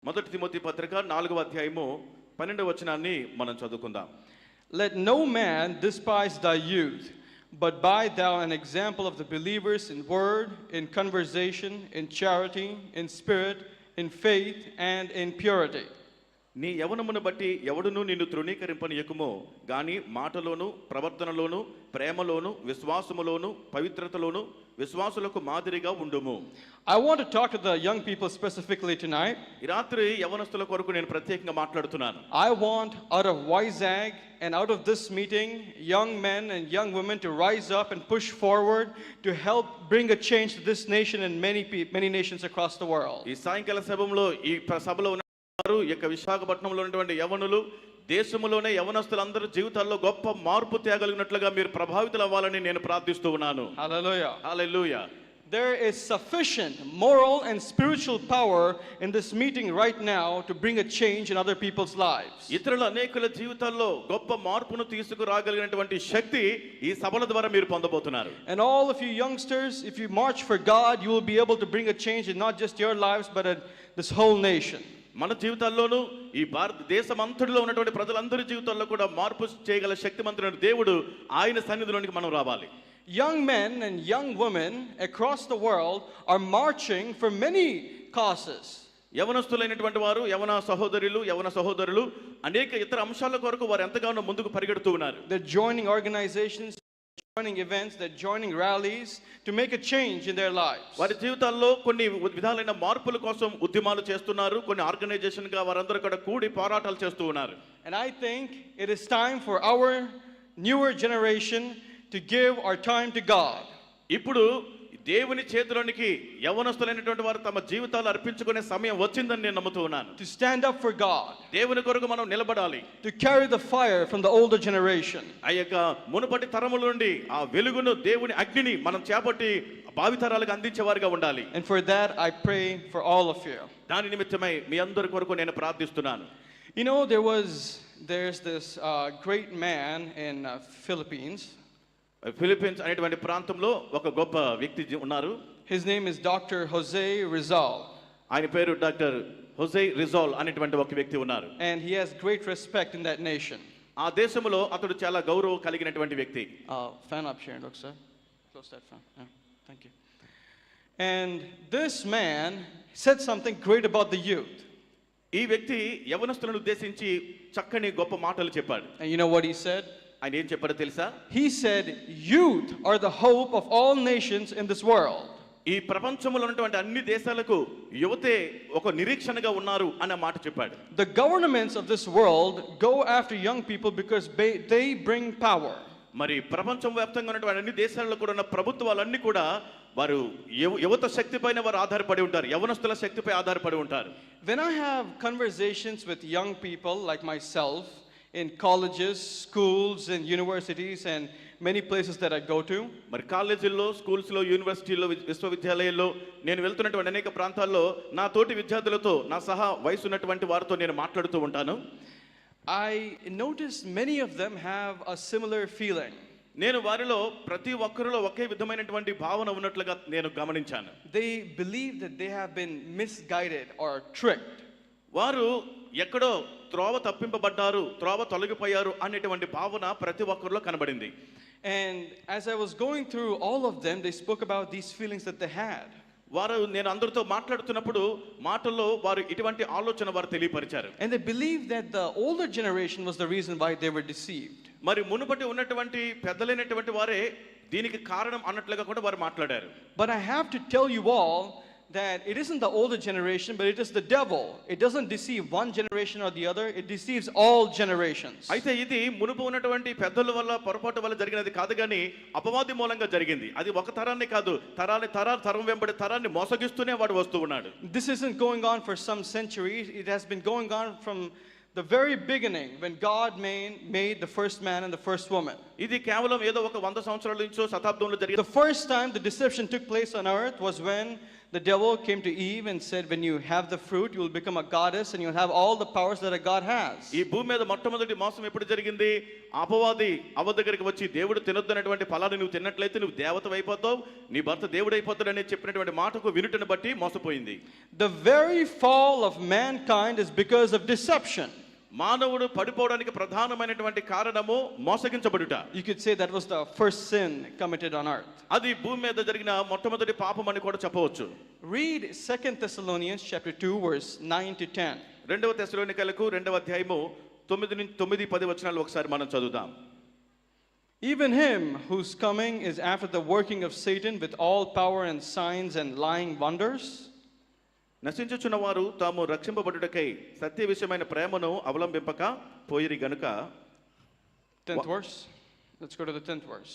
మొదటి తిమోతి పత్రిక 4వ అధ్యాయము 12వ వచనాన్ని మనం చదువుకుందాం. Let no man despise thy youth, but buy thou an example of the believers in word, in conversation, in charity, in spirit, in faith, and in purity. నీ యవనమును బట్టి ఎవడును నిన్ను తృణీకరింపనీయకుమో గాని మాటలోను ప్రవర్తనలోను ప్రేమలోను విశ్వాసములోను పవిత్రతలోను విశ్వాసులకు మాదిరిగా ఉండుము. I want to talk to the young people specifically tonight. ఈ రాత్రి యవనస్తుల కొరకు నేను ప్రత్యేకంగా మాట్లాడుతున్నాను. I want out of WISAG and out of this meeting young men and young women to rise up and push forward to help bring a change to this nation and many nations across the world. ఈ సాయంకాల సభలో వారు యొక్క విశాఖపట్నంలో ఉన్నటువంటి యవనులు దేశంలోనే యవనస్తులందరూ జీవితాల్లో గొప్ప మార్పు తేగలిగినట్లుగా మీరు ప్రభావితులు అవ్వాలని నేను ప్రార్థిస్తూ ఉన్నాను. Hallelujah. Hallelujah. There is sufficient moral and spiritual power in this meeting right now to bring a change in other people's lives. ఇతరుల అనేకుల జీవితాల్లో గొప్ప మార్పును తీసుకురాగలిగినటువంటి శక్తి ఈ సభల ద్వారా మీరు పొందబోతున్నారు. And all of you youngsters, if you march for God, you will be able to bring a change in not just your lives but in this whole nation. మన జీవితాల్లోనూ ఈ భారతదేశం అంతటిలో ఉన్నటువంటి ప్రజలందరి జీవితాల్లో కూడా మార్పు చేయగల శక్తిమంతుడైన దేవుడు ఆయన సన్నిధిలోనికి మనం రావాలి. Young men and young women across the world are marching for many causes. యవనస్తులైనటువంటి వారు యవన సహోదరులు అనేక ఇతర అంశాల కొరకు వారు ఎంతగానో ముందుకు పరిగెడుతూ ఉన్నారు. They're joining organizations, joining events, they're joining rallies to make a change in their lives. వారి జీవితాల్లో కొన్ని విధాలైన మార్పుల కోసం ఉద్యమాలు చేస్తున్నారు. కొన్ని ఆర్గనైజేషన్ గా వారందరూ కూడా కూడి పోరాటాలు చేస్తూ ఉన్నారు. And I think it is time for our newer generation to give our time to God. ఇప్పుడు దేవుని చేతిలోనికి యవనస్తులైనటువంటి వారు తమ జీవితాలు అర్పించుకునే సమయం వచ్చిందని నేను నమ్ముతూ ఉన్నాను. To stand up for God. దేవుని కొరకు మనం నిలబడాలి. To carry the fire from the older generation. ఆ యొక్క మునుపటి తరముల నుండి ఆ వెలుగును దేవుని అగ్నిని మనం చేపట్టి భావితరాలకు అందించేవారుగా ఉండాలి. And for that I pray for all of you. దాని నిమిత్తమై మీ అందరి కొరకు నేను ప్రార్థిస్తున్నాను. You know, there's this great man in Philippines. Philippines అనేటువంటి ప్రాంతంలో ఒక గొప్ప వ్యక్తి ఉన్నారు. His name is Dr. Jose Rizal. ఆయన పేరు డాక్టర్ హొసే రిజాల్ అనేటువంటి ఒక వ్యక్తి ఉన్నారు. And he has great respect in that nation. ఆ దేశంలో అతడు చాలా గౌరవం కలిగినటువంటి వ్యక్తి. Fan up here, look sir. Close that fan. Yeah, thank you. And this man said something great about the youth. ఈ వ్యక్తి యవనస్తులను ఉద్దేశించి చక్కని గొప్ప మాటలు చెప్పాడు. And you know what he said? ఆయన ఏం చెప్పాడో తెలుసా? He said, youth are the hope of all nations in this world. ఈ ప్రపంచంలో ఉన్నటువంటి అన్ని దేశాలకు యువతే ఒక నిరీక్షణగా ఉన్నారు అన్న మాట చెప్పాడు. The governments of this world go after young people because they bring power. మరి ప్రపంచం వ్యాప్తంగా ఉన్నటువంటి అన్ని దేశాల్లో కూడా ఉన్న ప్రభుత్వాలన్నీ కూడా వారు యువత శక్తిపైన వారు ఆధారపడి ఉంటారు. యవనస్తుల శక్తిపై ఆధారపడి ఉంటారు. When I have conversations with young people like myself in colleges, schools and universities and many places that I go to, మరి కాలేజీల్లో, స్కూల్స్లో, యూనివర్సిటీల్లో, విశ్వవిద్యాలయాల్లో నేను వెళ్తున్నటువంటి అనేక ప్రాంతాల్లో నా తోటి విద్యార్థులతో నా సహా వయసు ఉన్నటువంటి వారితో నేను మాట్లాడుతూ ఉంటాను. I notice many of them have a similar feeling. నేను వారిలో ప్రతి ఒక్కరిలో ఒకే విధమైనటువంటి భావన ఉన్నట్లుగా నేను గమనించాను. They believe that they have been misguided or tricked. వారు ఎక్కడో త్రోవ తప్పింపబడ్డారు, త్రోవ తొలగిపోయారు అనేటువంటి భావన ప్రతి ఒక్కరిలో కనబడింది. And as I was going through all of them, they spoke about these feelings that they had. వారు నేను అందరితో మాట్లాడుతున్నప్పుడు మాటల్లో వారు ఇటువంటి ఆలోచన వారు తెలియపరిచారు. And they believed that the older generation was the reason why they were deceived. మరి మునుపటి ఉన్నటువంటి పెద్దలైనటువంటి వారే దీనికి కారణం అన్నట్లుగా కూడా వారు మాట్లాడారు. But I have to tell you all that it isn't the older generation, but it is the devil. It doesn't deceive one generation or the other, it deceives all generations. అయితే ఇది మునుపు ఉన్నటువంటి పెద్దల వల్ల పొరపాటు వల్ల జరిగినది కాదు కానీ అపవాది మూలంగా జరిగింది. అది ఒక తరాన్ని కాదు, తరం వెంబడి తరాన్ని మోసగిస్తూనే వాడు వస్తూ ఉన్నాడు. This isn't going on for some centuries, it has been going on from the very beginning when God made the first man and the first woman. ఇది కేవలం ఏదో ఒక 100 సంవత్సరాల నుంచో శతాబ్దంలో జరిగిన The first time the deception took place on earth was when the devil came to Eve and said, when you have the fruit, you will become a goddess and you'll have all the powers that a god has. ఈ భూమి మీద మొట్టమొదటి మోసం ఎప్పుడు జరిగింది? అపవాది అవ్వ దగ్గరికి వచ్చి దేవుడు తినొద్దనేటువంటి ఫలాన్ని నువ్వు తిన్నట్లయితే నువ్వు దేవత అయిపోతావు, నీ భర్త దేవుడు అయిపోతాడని చెప్పినటువంటి మాటకు వినుటను బట్టి మోసపోయింది. The very fall of mankind is because of deception. మానవుడు పడిపోవడానికి ప్రధానమైనటువంటి కారణము మోసగించబడుట. You could say that was the first sin committed on earth. అది భూమి మీద జరిగిన మొట్టమొదటి పాపం అని కూడా చెప్పవచ్చు. Read 2 Thessalonians chapter 2 verse 9 to 10. రెండవ తెస్సలోనికలకు 2వ అధ్యాయము 9-10 వచనాలు ఒకసారి మనం చదువుదాం. Even him whose coming is after the working of Satan with all power and signs and lying wonders, నశించుచున్న వారు తాము రక్షింపబడుటకై సత్య విషయమైన ప్రేమను అవలంబింపక పోయిరి గనుక. 10th verse. Let's go to the 10th verse.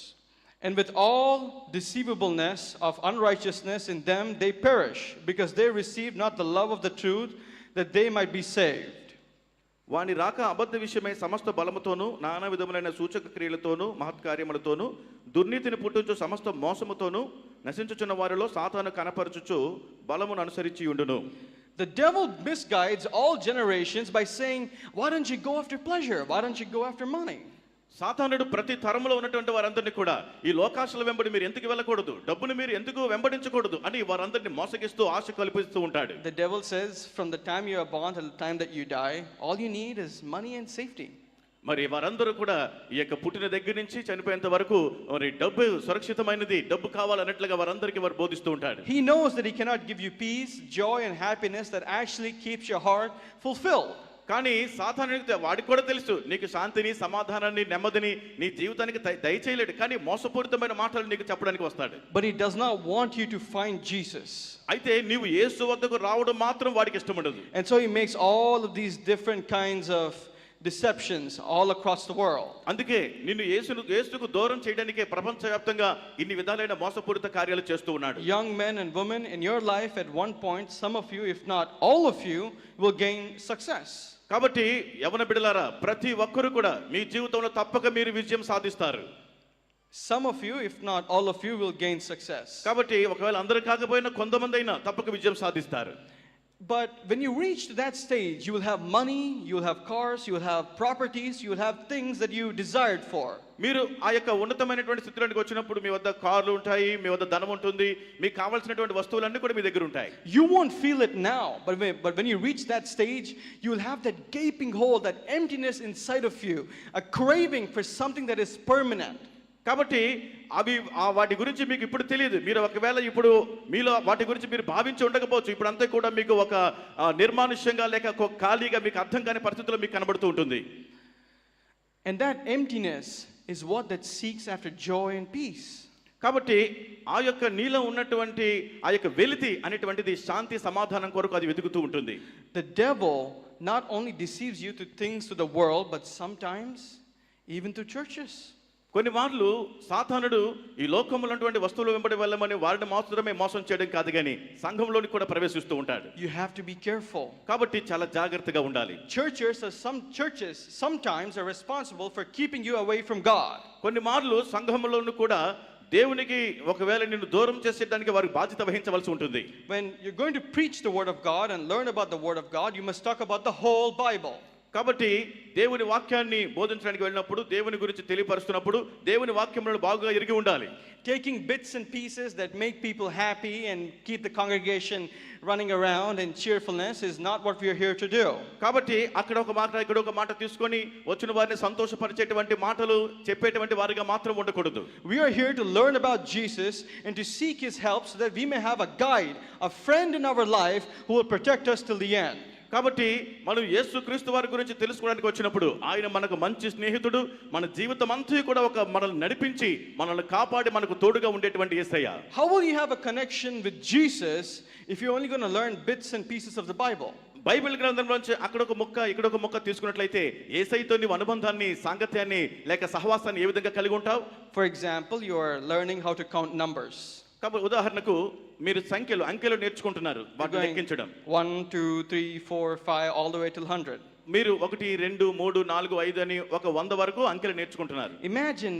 And with all deceivableness of unrighteousness in them they perish, because they receive not the love of the truth, that they might be saved. వాని రాక అబద్ధ విషయమై సమస్త బలముతోనూ నానా విధములైన సూచక క్రియలతోనూ మహత్కార్యములతోనూ దుర్నీతిని పుట్టించు సమస్త మోసముతోనూ నశించుచున్న వారిలో సాతాను కనపరచుచు బలమును అనుసరించి ఉండును. The devil misguides all generations by saying, why don't you go after pleasure? Why don't you go after money? సాతానుడు ప్రతి తరములో ఉన్నటువంటి వారందరినీ కూడా ఈ లోకాశల వెంబడి మీరు ఎందుకు వెళ్ళకూడదు, డబ్బును మీరు ఎందుకు వెంబడించకూడదు అని వారందరినీ మోసగిస్తూ ఆశ కల్పిస్తూ ఉంటాడు. The devil says, from the time you are born till the time that you die, all you need is money and safety. మరి వారందరూ కూడా ఈ యొక్క పుట్టిన దగ్గర నుంచి చనిపోయేంత వరకు మరి డబ్బు సురక్షితమైనది, డబ్బు కావాలన్నట్లుగా వారందరికీ వారు బోధిస్తూ ఉంటాడు. He knows that he cannot give you peace, joy and happiness that actually keeps your heart fulfilled. కానీ సాతానుడికి వాడికి కూడా తెలుసు నీకు శాంతిని, సమాధానాన్ని, నెమ్మదిని నీ జీవితానికి దయచేయలేడు, కానీ మోసపూరితమైన మాటలు నీకు చెప్పడానికి వస్తాడు. But he does not want you to find Jesus. అయితే నీవు యేసు వద్దకు రావడం మాత్రం వాడికి ఇష్టం ఉండదు. And so he makes all of these different kinds of deceptions all across the world. అందుకే నిన్ను యేసుకు దూరం చేయడానికే ప్రపంచవ్యాప్తంగా ఇన్ని విధాలైన మోసపూరిత కార్యాలు చేస్తూ ఉన్నాడు. Young men and women in your life at one point, some of you if not all of you will gain success. కాబట్టి యవన బిడ్డలారా ప్రతి ఒక్కరు కూడా మీ జీవితంలో తప్పక మీరు విజయం సాధిస్తారు. Some of you if not all of you will gain success. కాబట్టి ఒకవేళ అందరూ కాకపోయినా కొంతమంది అయినా తప్పక విజయం సాధిస్తారు. But when you reach to that stage, you will have money, you will have cars, you will have properties, you will have things that you desired for. మీరు ఆ యొక్క ఉన్నతమైనటువంటి స్థితిలోకి వచ్చినప్పుడు మీ వద్ద కార్లు ఉంటాయి, మీ వద్ద ధనం ఉంటుంది, మీకు కావాల్సినటువంటి వస్తువులన్నీ కూడా మీ దగ్గర ఉంటాయి. You won't feel it now, but when you reach that stage, you will have that gaping hole, that emptiness inside of you, a craving for something that is permanent. కాబట్టి అవి వాటి గురించి మీకు ఇప్పుడు తెలియదు. మీరు ఒకవేళ ఇప్పుడు మీలో వాటి గురించి మీరు భావించి ఉండకపోవచ్చు. ఇప్పుడు అంతా కూడా మీకు ఒక నిర్మానుష్యంగా లేక ఖాళీగా మీకు అర్థం కాని పరిస్థితుల్లో మీకు కనబడుతూ ఉంటుంది. And that emptiness is what that seeks after joy and peace. కాబట్టి ఆ యొక్క నీలో ఉన్నటువంటి ఆ యొక్క వెలితి అనేటువంటిది శాంతి సమాధానం కొరకు అది వెతుకుతూ ఉంటుంది. The devil not only deceives you to things to the world, but sometimes even to churches. కొన్ని మార్లు సాతానుడు ఈ లోకంలో ఉన్నటువంటి వస్తువులు వెంబడి వెళ్ళమని వారిని మాత్రమే మోసం చేయడం కాదు కానీ సంఘంలోని కూడా ప్రవేశిస్తూ ఉంటాడు. You have to be careful. కాబట్టి చాలా జాగ్రత్తగా ఉండాలి. Some churches sometimes are responsible for keeping you away from God. కొన్ని మార్లు సంఘంలోను కూడా దేవునికి ఒకవేళ నిన్ను దూరం చేసేయడానికి వారికి బాధ్యత వహించవలసి ఉంటుంది. When you're going to preach the word of God and learn about the word of God, you must talk about the whole Bible. కాబట్టి దేవుని వాక్యాన్ని బోధించడానికి వెళ్ళినప్పుడు, దేవుని గురించి తెలియపరుస్తున్నప్పుడు దేవుని వాక్యములను బాగా ఎరిగి ఉండాలి. Taking bits and pieces that make people happy and keep the congregation running around in cheerfulness is not what we are here to do. కాబట్టి అక్కడ ఒక మాట ఇక్కడ ఒక మాట తీసుకొని వచ్చిన వారిని సంతోషపరిచేటువంటి మాటలు చెప్పేటువంటి వారిగా మాత్రం ఉండకూడదు. We are here to learn about Jesus and to seek his help so that we may have a guide, a friend in our life who will protect us till the end. కాబట్టి మనం యేసుక్రీస్తు వారి గురించి తెలుసుకోవడానికి వచ్చినప్పుడు ఆయన మనకు మంచి స్నేహితుడు, మన జీవితం అంతా కూడా ఒక మనల్ని నడిపించి మనల్ని కాపాడి మనకు తోడుగా ఉండేటువంటి యేసయ్య. How will you have a connection with Jesus if you're only going to learn bits and pieces of the Bible? Bible గ్రంథంలోంచి అక్కడ ఒక ముక్క ఇక్కడ ఒక ముక్క తీసుకున్నట్లయితే యేసయ్యతో నీవు అనుబంధాన్ని, సాంగత్యాన్ని లేక సహవాసాన్ని ఏ విధంగా కలిగి ఉంటావు? For example, you are learning how to count numbers. కాబట్టి ఉదాహరణకు మీరు అంకెలు నేర్చుకుంటున్నారు, వాటిని లెక్కించడం. 1 2 3 4 5 all the way till 100. మీరు 1 2 3 4 5 అని ఒక 100 వరకు అంకెలు నేర్చుకుంటున్నారు. Imagine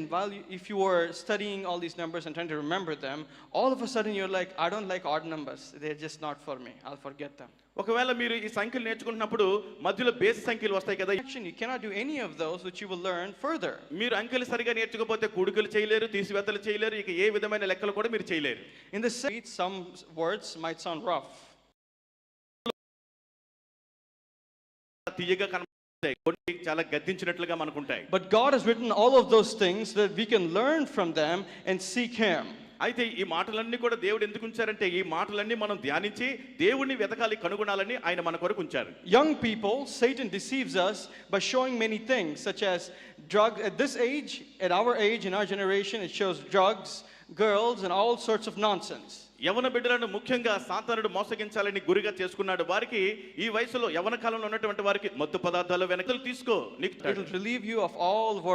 if you were studying all these numbers and trying to remember them, all of a sudden you're like, I don't like odd numbers. They're just not for me. I'll forget them. ఒకవేళ మీరు ఈ సంఖ్యలు నేర్చుకుంటున్నప్పుడు మధ్యలో బేసి సంఖ్యలు వస్తాయి కదా. You cannot do any of those which you will learn further. మీరు అంకెలు సరిగా నేర్చుకోకపోతే కూడికలు చేయలేరు, తీసివేతలు చేయలేరు, ఇక ఏ విధమైన లెక్కలు కూడా మీరు చేయలేరు. In the same, some words might sound rough. తీయగా కనబడతాయి, కొన్ని చాలా గద్దించినట్లుగా మనకుంటాయి. But God has written all of those things so that we can learn from them and seek Him. అయితే ఈ మాటలన్నీ కూడా దేవుడు ఎందుకు ఉంచారంటే ఈ మాటలన్నీ మనం ధ్యానించి దేవుణ్ణి వెతకాలి, కనుగొనాలని ఆయన మన కొరకు ఉంచారు. Young people, Satan deceives us by showing many things, such as drugs. At this age, at our age, in our generation, it shows drugs, girls, and all sorts of nonsense. యవన బిడ్డలను ముఖ్యంగా సాతానుడు మోసగించాలని గురిగా చేసుకున్నాడు. వారికి ఈ వయసులో యవన కాలంలో ఉన్నటువంటి వారికి మత్తు పదార్థాలు వెనకలు తీసుకో, It will relieve you of all worry.